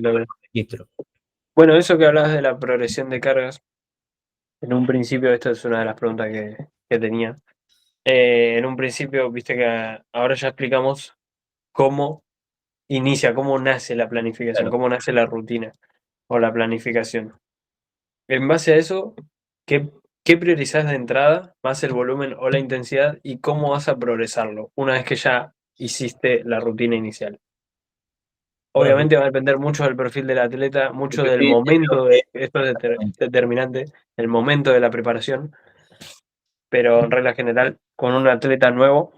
registro. Bueno, eso que hablabas de la progresión de cargas, en un principio, esto es una de las preguntas que tenía. En un principio, viste que ahora ya explicamos cómo cómo nace la planificación, Claro. cómo nace la rutina o la planificación. En base a eso, ¿qué priorizás de entrada, más el volumen o la intensidad, y cómo vas a progresarlo una vez que ya hiciste la rutina inicial? Bueno, Obviamente va a depender mucho del perfil del atleta, mucho del sí, momento, esto es exactamente. determinante, el momento de la preparación, pero en regla general, con un atleta nuevo,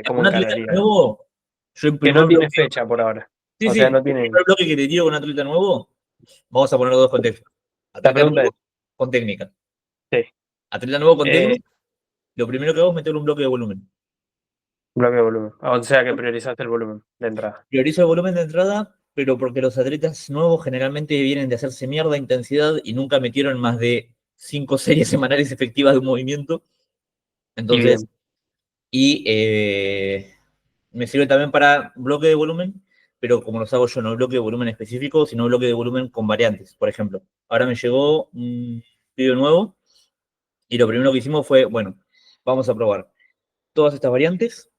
¿cómo Un atleta encararías? nuevo, yo el Que no primer tiene bloque. fecha por ahora. Sí, O sí, sea, no el tiene. primer bloque que te tiro con un atleta nuevo, vamos a poner dos contextos. La Atleta pregunta es, nuevo con técnica. sí, Atleta nuevo con eh, técnica, lo primero que hago es meter un bloque de volumen. bloque de volumen. O sea que priorizaste el volumen de entrada. Priorizo el volumen de entrada, pero porque los atletas nuevos generalmente vienen de hacerse mierda intensidad y nunca metieron más de 5 series semanales efectivas de un movimiento. Y Entonces, bien, y me sirve también para bloque de volumen, pero como los hago yo, no bloque de volumen específico, sino bloque de volumen con variantes. Por ejemplo, ahora me llegó un video nuevo y lo primero que hicimos fue, bueno, vamos a probar todas estas variantes,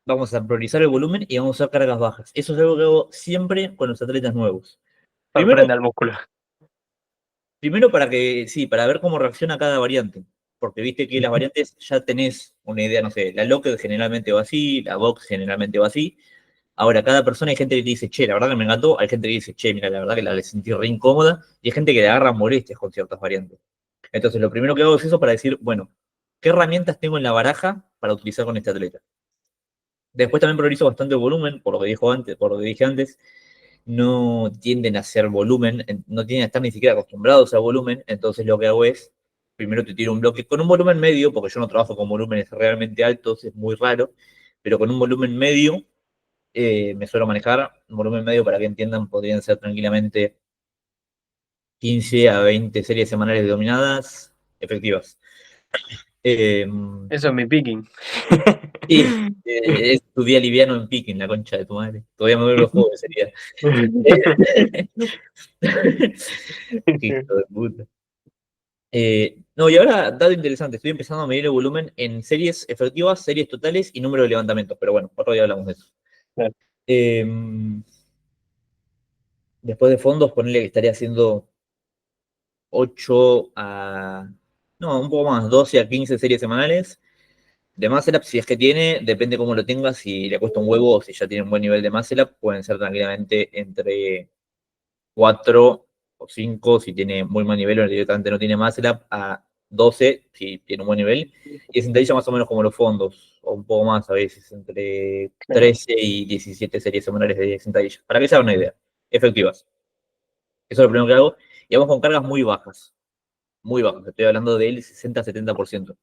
vamos a priorizar el volumen y vamos a usar cargas bajas. Eso es algo que hago siempre con los atletas nuevos. Primero, sorprende al músculo. primero para que, sí, para ver cómo reacciona cada variante. Porque viste que las variantes ya tenés una idea, no sé, la Locked generalmente va así, la Vox generalmente va así. Ahora, cada persona hay gente que te dice, che, la verdad que me encantó, hay gente que dice, che, mira, la verdad que la sentí re incómoda, y hay gente que le agarra molestias con ciertas variantes. Entonces, lo primero que hago es eso para decir, bueno, ¿qué herramientas tengo en la baraja para utilizar con este atleta? Después también priorizo bastante el volumen, por lo que dijo antes, por lo que dije antes, no tienden a hacer volumen, no tienden a estar ni siquiera acostumbrados a volumen, entonces lo que hago es, primero te tiro un bloque con un volumen medio, porque yo no trabajo con volúmenes realmente altos, es muy raro, pero con un volumen medio me suelo manejar, un volumen medio para que entiendan, podrían ser tranquilamente 15 a 20 series semanales de dominadas efectivas. Eh, Eso es mi picking. y es tu día liviano en picking, la concha de tu madre. Todavía me duele los juegos, sería. Hijo de puta. No, y ahora, dato interesante, estoy empezando a medir el volumen en series efectivas, series totales y número de levantamientos, pero bueno, otro día hablamos de eso. Claro. Eh, Después de fondos, ponerle que estaría haciendo 8 a... No, un poco más, 12 a 15 series semanales. De muscle up, si es que tiene, depende cómo lo tengas, si le cuesta un huevo o si ya tiene un buen nivel de muscle up, pueden ser tranquilamente entre 4 o 5 si tiene muy buen nivel o directamente no tiene muscle up, a 12 si tiene un buen nivel. Y es sentadilla más o menos como los fondos, o un poco más a veces, entre Claro. 13 y 17 series semanales de sentadilla, para que se hagan una idea. Efectivas. Eso es lo primero que hago. Y vamos con cargas muy bajas. Muy bajas. Estoy hablando del 60-70%.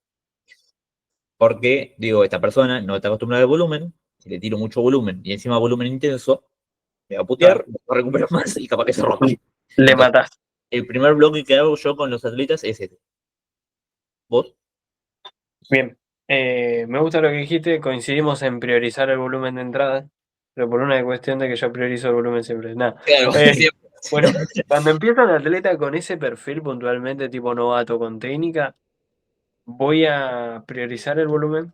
Porque, digo, esta persona no está acostumbrada al volumen, si le tiro mucho volumen y encima volumen intenso, me va a Claro. putear, no va a recuperar más y capaz que se rompe. Le Entonces, matás. el primer bloque que hago yo con los atletas es este. ¿Vos? Bien. Me gusta lo que dijiste. Coincidimos en priorizar el volumen de entrada, pero por una cuestión de que yo priorizo el volumen siempre. Nada. Claro, siempre. Bueno, cuando empieza un atleta con ese perfil puntualmente tipo novato con técnica, voy a priorizar el volumen,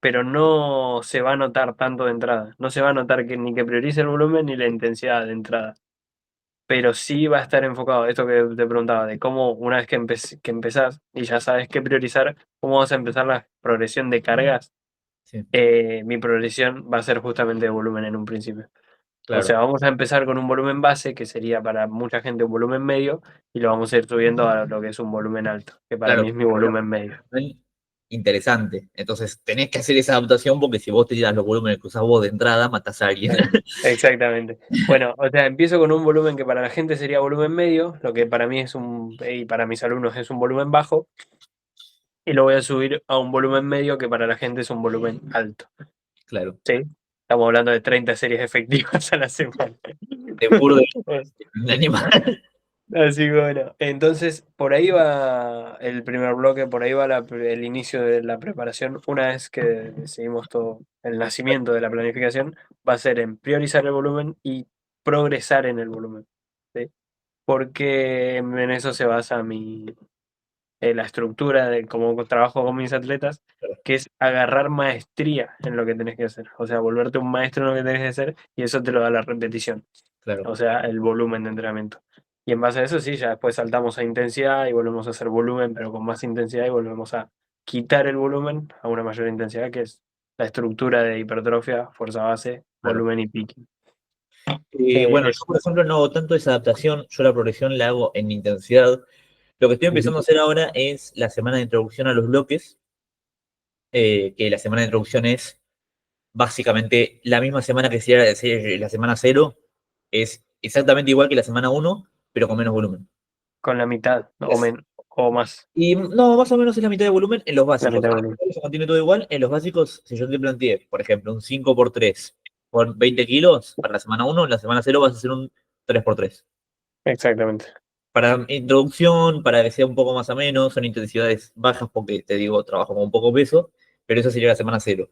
pero no se va a notar tanto de entrada. No se va a notar que ni que priorice el volumen ni la intensidad de entrada. Pero sí va a estar enfocado, esto que te preguntaba, de cómo una vez que empezás y ya sabes qué priorizar, cómo vas a empezar la progresión de cargas. Sí, Mi progresión va a ser justamente de volumen en un principio. O claro. sea, vamos a empezar con un volumen base, que sería para mucha gente un volumen medio, y lo vamos a ir subiendo a lo que es un volumen alto, que para mí Claro, es mi volumen medio. interesante. Entonces, tenés que hacer esa adaptación porque si vos te tiras los volúmenes que usás vos de entrada, matás a alguien. Exactamente. Bueno, o sea, empiezo con un volumen que para la gente sería volumen medio, lo que para mí es y para mis alumnos es un volumen bajo, y lo voy a subir a un volumen medio que para la gente es un volumen alto. Claro. ¿Sí? Estamos hablando de 30 series efectivas a la semana. De puro de animal. Así que bueno, entonces por ahí va el primer bloque, por ahí va el inicio de la preparación. Una vez que decidimos todo, el nacimiento de la planificación va a ser en priorizar el volumen y progresar en el volumen. ¿Sí? Porque en eso se basa la estructura de cómo trabajo con mis atletas, que es agarrar maestría en lo que tenés que hacer. O sea, volverte un maestro en lo que tenés que hacer y eso te lo da la repetición. Claro, O sea, el volumen de entrenamiento. Y en base a eso, sí, ya después saltamos a intensidad y volvemos a hacer volumen, pero con más intensidad y volvemos a quitar el volumen a una mayor intensidad, que es la estructura de hipertrofia, fuerza base, claro. volumen y picking. Bueno, Es yo por ejemplo no hago tanto esa adaptación, yo la progresión la hago en intensidad. Lo que estoy empezando a hacer ahora es la semana de introducción a los bloques, que la semana de introducción es básicamente la misma semana que sería la semana cero, es exactamente igual que la semana uno, pero con menos volumen. con la mitad o más, Y no, más o menos es la mitad de volumen en los la básicos. mitad de Ah, volumen. se mantiene todo igual. En los básicos, si yo te planteé, por ejemplo, un 5x3 por 20 kilos para la semana uno, en la semana cero vas a hacer un 3x3. Exactamente. Para introducción, para que sea un poco más ameno, son intensidades bajas porque te digo, trabajo con un poco peso, pero esa sería la semana cero.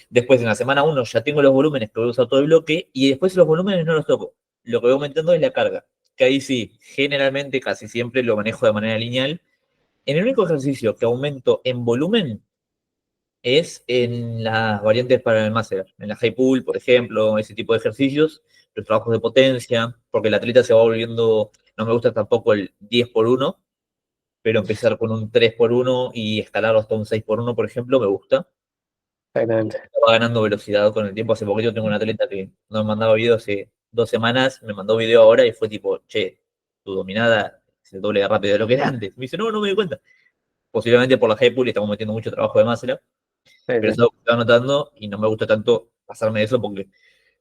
Después en la semana uno ya tengo los volúmenes que voy a usar todo el bloque y después los volúmenes no los toco. Lo que voy aumentando es la carga, que ahí sí, generalmente casi siempre lo manejo de manera lineal. En el único ejercicio que aumento en volumen es en las variantes para el máster, en la high pull, por ejemplo, ese tipo de ejercicios, los trabajos de potencia, porque el atleta se va volviendo, no me gusta tampoco el 10x1, pero empezar con un 3x1 y escalarlo hasta un 6x1, por ejemplo, me gusta. Exactamente. Va ganando velocidad con el tiempo. Hace poquito tengo un atleta que no me mandaba video hace 2 semanas, me mandó video ahora y fue tipo, che, tu dominada es el doble de rápido de lo que era antes. Me dice, no, no me di cuenta. Posiblemente por la high pull estamos metiendo mucho trabajo de máscara, Sí, pero sí. eso lo estoy notando y no me gusta tanto pasarme de eso porque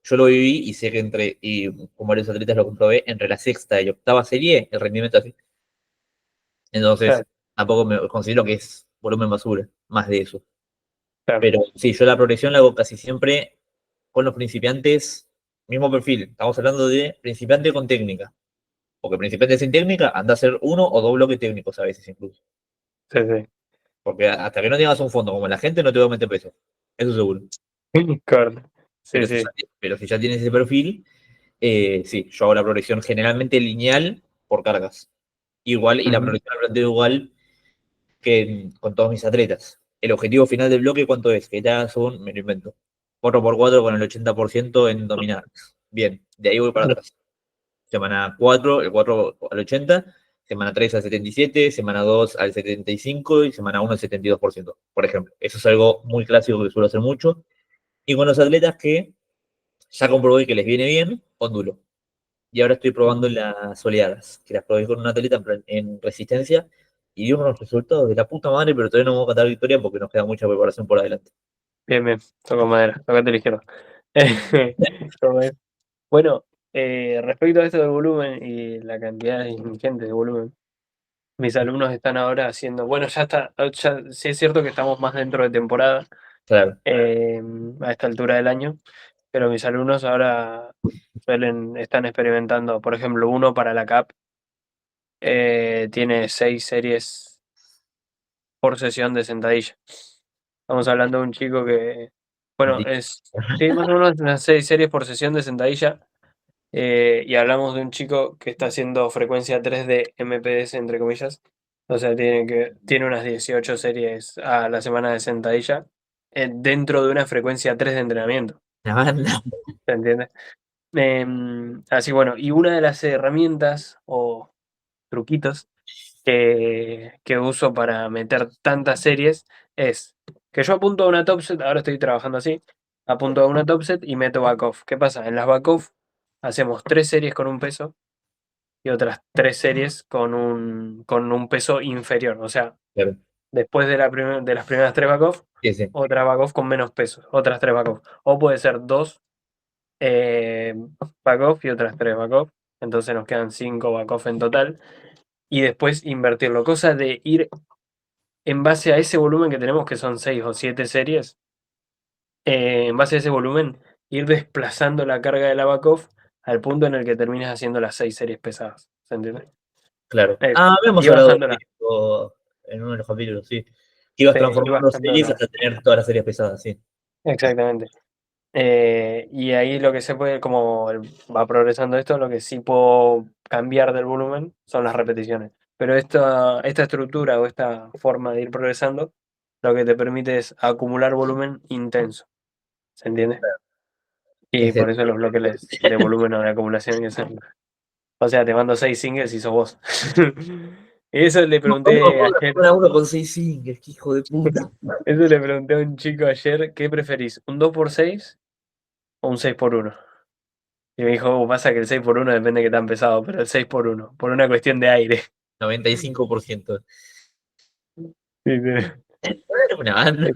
yo lo viví y sé que y con varios atletas lo comprobé, entre la sexta y octava serie el rendimiento así. Claro, Entonces, tampoco me considero que es volumen basura, más de eso. claro. Pero sí, yo la progresión la hago casi siempre con los principiantes, mismo perfil. Estamos hablando de principiante con técnica. Porque principiante sin técnica anda a hacer uno o dos bloques técnicos a veces incluso. Sí, sí. Porque hasta que no tengas un fondo como la gente, no te va a meter peso. Eso seguro. Correcto. Sí, Pero si sí. ya, pero si ya tienes ese perfil, sí, yo hago la progresión generalmente lineal por cargas. Igual, y la Ujú. progresión la planteo igual que con todos mis atletas. El objetivo final del bloque, ¿cuánto es? Que te hagas me lo invento, 4x4 con el 80% en dominar. Bien, de ahí voy para atrás. Semana 4, el 4 al 80, semana 3 al 77, semana 2 al 75 y semana uno al 72%, por ejemplo. Eso es algo muy clásico que suelo hacer mucho. Y con los atletas que ya comprobé que les viene bien, ondulo. Y ahora estoy probando las oleadas, que las probé con un atleta en resistencia y dio unos resultados de la puta madre, pero todavía no vamos a cantar victoria porque nos queda mucha preparación por adelante. Bien, bien. Toco madera. Tocate la izquierda. Como es. Bueno, respecto a esto del volumen y la cantidad ingente de volumen, mis alumnos están ahora haciendo, bueno, ya está, sí es cierto que estamos más dentro de temporada Claro, eh, a esta altura del año, pero mis alumnos ahora están experimentando, por ejemplo, uno para la CAP tiene 6 series por sesión de sentadilla. Estamos hablando de un chico que, bueno, sí, más o menos unas 6 series por sesión de sentadilla. Y hablamos de un chico que está haciendo frecuencia 3 de MPS, entre comillas. O sea, tiene unas 18 series a la semana de sentadilla dentro de una frecuencia 3 de entrenamiento. la banda. ¿Se entiende? Así bueno, y una de las herramientas o truquitos que uso para meter tantas series es que yo apunto a una top set, ahora estoy trabajando así, apunto a una top set y meto back off. ¿Qué pasa? En las back off hacemos 3 series con un peso y otras 3 series con un peso inferior. O sea, Claro, después de las primeras 3 back off, sí, sí, otra back off con menos peso, otras 3 back off. O puede ser 2 back off y otras 3 back off. Entonces nos quedan 5 back off en total. Y después invertirlo. Cosa de ir en base a ese volumen que tenemos, que son 6 o 7 series, en base a ese volumen, ir desplazando la carga de la back-off al punto en el que termines haciendo las 6 series pesadas. ¿Se entiende? claro. Eh, Ah, habíamos y hablado de bajándola. esto en uno de los capítulos, sí. Que ibas Sí, y transformando series bajándola. hasta tener todas las series pesadas, sí. Exactamente. Y ahí lo que se puede, como va progresando esto, lo que sí puedo cambiar del volumen son las repeticiones. Pero esta estructura o esta forma de ir progresando, lo que te permite es acumular volumen intenso. ¿Se entiende? ¿Qué Y es por eso? eso los bloques de volumen o de acumulación que son. O sea, te mando 6 singles y sos vos. Eso le No, ¿cómo pregunté puedo ayer. responder a uno con 6 singles? ¡Qué hijo de puta! Eso le pregunté a un chico ayer, ¿qué preferís? ¿Un 2x6 o un 6x1? Y me dijo, pasa que el 6x1 depende de qué tan pesado, pero el 6x1, por una cuestión de aire. 95%. Sí, sí. Una banda.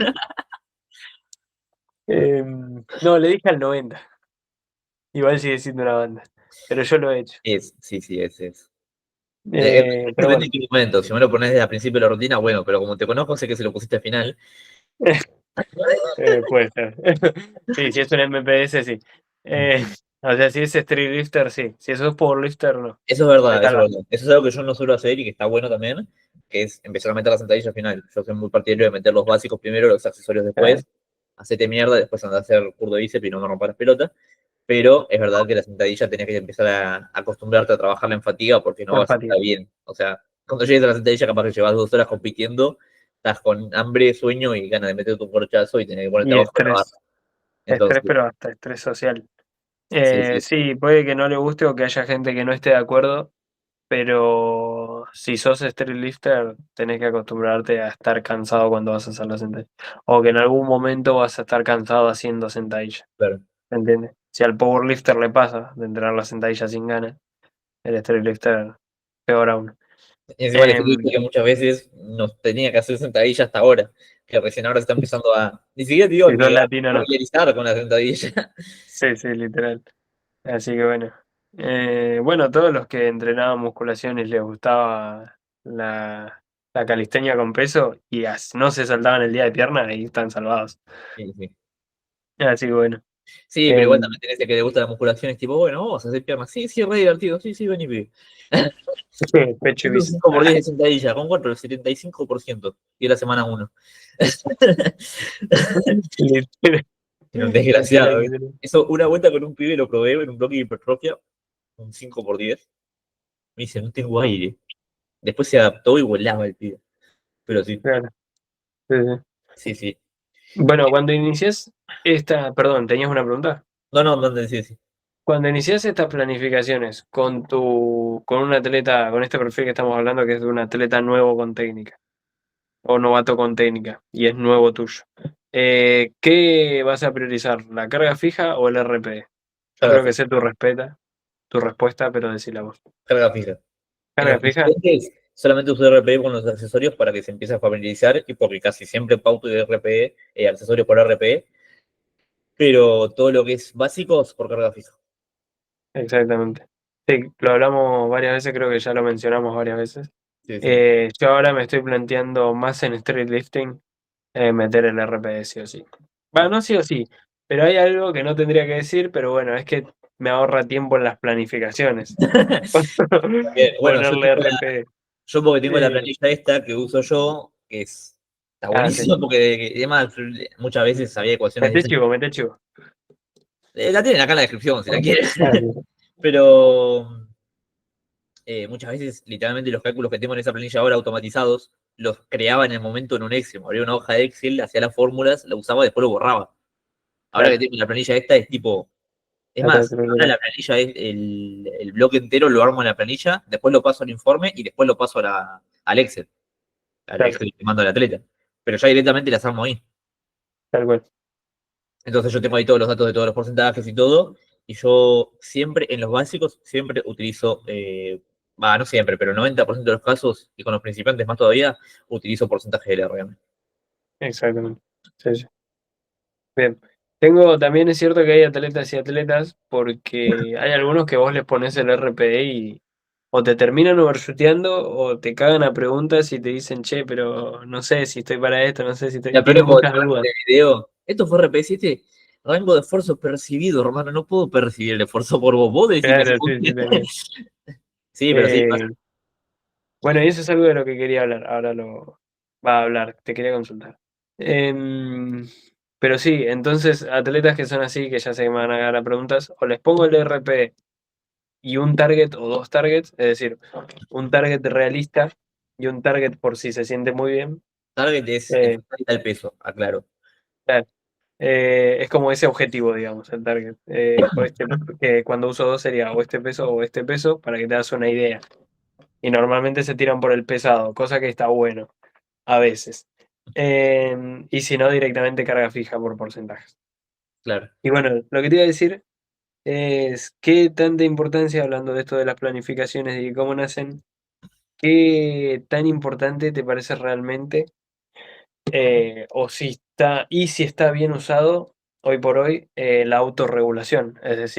No, le dije al 90. Igual sigue siendo una banda. Pero yo lo he hecho. Sí, sí, es. Pero Depende bueno. de qué momento. Si me lo pones desde el principio de la rutina, bueno, pero como te conozco, sé que se lo pusiste al final. Puede ser. Sí, si es un MPS, sí. Eh, o sea, si es Street Lifter, sí. Si eso es Powerlifter, no. Eso es verdad, eso Metala. es verdad. Eso es algo que yo no suelo hacer y que está bueno también, que es empezar a meter las sentadillas al final. Yo soy muy partidario de meter los básicos primero, los accesorios Claro, después, hacete mierda, después andar a hacer curdo de bíceps y no me rompa las pelotas. Pero es verdad que la sentadilla tenés que empezar a acostumbrarte a trabajarla en fatiga porque no vas a empatía. estar bien. O sea, cuando llegues a la sentadilla, capaz que llevas 2 horas compitiendo, estás con hambre, sueño y ganas de meterte un corchazo y tener que ponerte Y abajo de la barra. estrés. Estrés, Entonces, pero hasta estrés social. sí, sí, Sí, puede que no le guste o que haya gente que no esté de acuerdo, pero si sos street lifter, tenés que acostumbrarte a estar cansado cuando vas a hacer la sentadilla. O que en algún momento vas a estar cansado haciendo sentadilla. claro. ¿Entiendes? Si al powerlifter le pasa de entrenar la sentadilla sin ganas, el street lifter peor aún. Y encima el Em, ejercicio que muchas veces nos tenía que hacer sentadilla hasta ahora, que recién ahora se está empezando a, ni siquiera te digo si sos ni a latino, no. familiarizar con la sentadilla. Sí, sí, literal. Así que bueno. Bueno, todos los que entrenaban musculación y les gustaba la calistenia con peso y no se saltaban el día de pierna, ahí están salvados. Sí, sí. Así que bueno. Sí, pero igual Em, también tenés el que le gusta la musculación, es tipo, bueno, vamos a hacer piernas. Sí, sí, re divertido. Sí, sí, ven y pibe. Pecho y Haciendo un bíceps. 5 por 10 de sentadilla, ¿con cuánto? El 75%. Y es la semana uno. Literal, Era un literal, desgraciado. literal. Eso, una vuelta con un pibe lo probé en un bloque de hipertrofia, un 5 por 10. Me dice, no tengo aire. Después se adaptó y volaba el pibe. Pero sí, Claro, sí, sí. sí, sí. Bueno, cuando inicias perdón, ¿tenías una pregunta? No, no, no, sí, sí. Cuando inicias estas planificaciones con un atleta, con este perfil que estamos hablando, que es de un atleta nuevo con técnica, o novato con técnica, y es nuevo tuyo, ¿qué vas a priorizar? ¿La carga fija o el RPE? Yo Carga creo que fija, sé tu respuesta, pero decila vos. carga fija. En los ¿Carga fija? principiantes solamente uso RPE con los accesorios para que se empiece a familiarizar y porque casi siempre pauto de RPE, accesorios por RPE, pero todo lo que es básicos por carga fija. Exactamente. Sí, lo hablamos varias veces, creo que ya lo mencionamos varias veces. Sí, sí. Yo ahora me estoy planteando más en street lifting meter el RPE sí o sí. Va, Bien. no sí o sí, pero hay algo que no tendría que decir, pero bueno, es que me ahorra tiempo en las planificaciones. Bien, bueno, Ponerle RPE. yo porque tengo la Eh, planilla esta que uso yo, que está sí. buenísimo porque además muchas veces había ecuaciones Mete de chivo, mete chivo. la tienen acá en la descripción si la quieren. Sí. Pero muchas veces, literalmente, los cálculos que tengo en esa planilla ahora automatizados, los creaba en el momento en un Excel. Me abría una hoja de Excel, hacía las fórmulas, la usaba y después lo borraba. Ahora que Claro, tengo la planilla esta, es tipo. Es ya te más, ahora creo. la planilla es el bloque entero, lo armo en la planilla, después lo paso al informe y después lo paso al Excel, al Claro, Excel que mando al atleta. Pero ya directamente las armo ahí. tal cual. Entonces yo tengo ahí todos los datos de todos los porcentajes y todo, y yo siempre, en los básicos, siempre utilizo, no siempre, pero el 90% de los casos, y con los principiantes más todavía, utilizo porcentaje de LRM. Exactamente. Sí, sí. Bien. También es cierto que hay atletas y atletas, porque hay algunos que vos les pones el RPE y o te terminan overshooteando o te cagan a preguntas y te dicen, che, pero no sé si estoy para esto, no sé si estoy. La peor es Tienen cuando te muchas mandan dudas. el video, esto fue RP7, rango de esfuerzo percibido, hermano, no puedo percibir el esfuerzo por vos, vos decime Claro, según. sí, sí, también. Sí, pero sí, pasa. Eh, bueno, y eso es algo de lo que quería hablar. Ahora lo va a hablar, te quería consultar. Em, Pero sí, entonces atletas que son así, que ya sé que me van a ganar preguntas, o les pongo el RP y un target o dos targets, es decir, un target realista y un target por si se siente muy bien. Target es el eh, total del peso, aclaro. claro, es como ese objetivo, digamos, el target. O que cuando uso dos sería o este peso, para que te das una idea. Y normalmente se tiran por el pesado, cosa que está bueno, a veces. Y si no, directamente carga fija por porcentajes. Claro. Y bueno, lo que te iba a decir es qué tanta importancia, hablando de esto de las planificaciones y cómo nacen, qué tan importante te parece realmente, o si está, y si está bien usado hoy por hoy, la autorregulación. Es decir,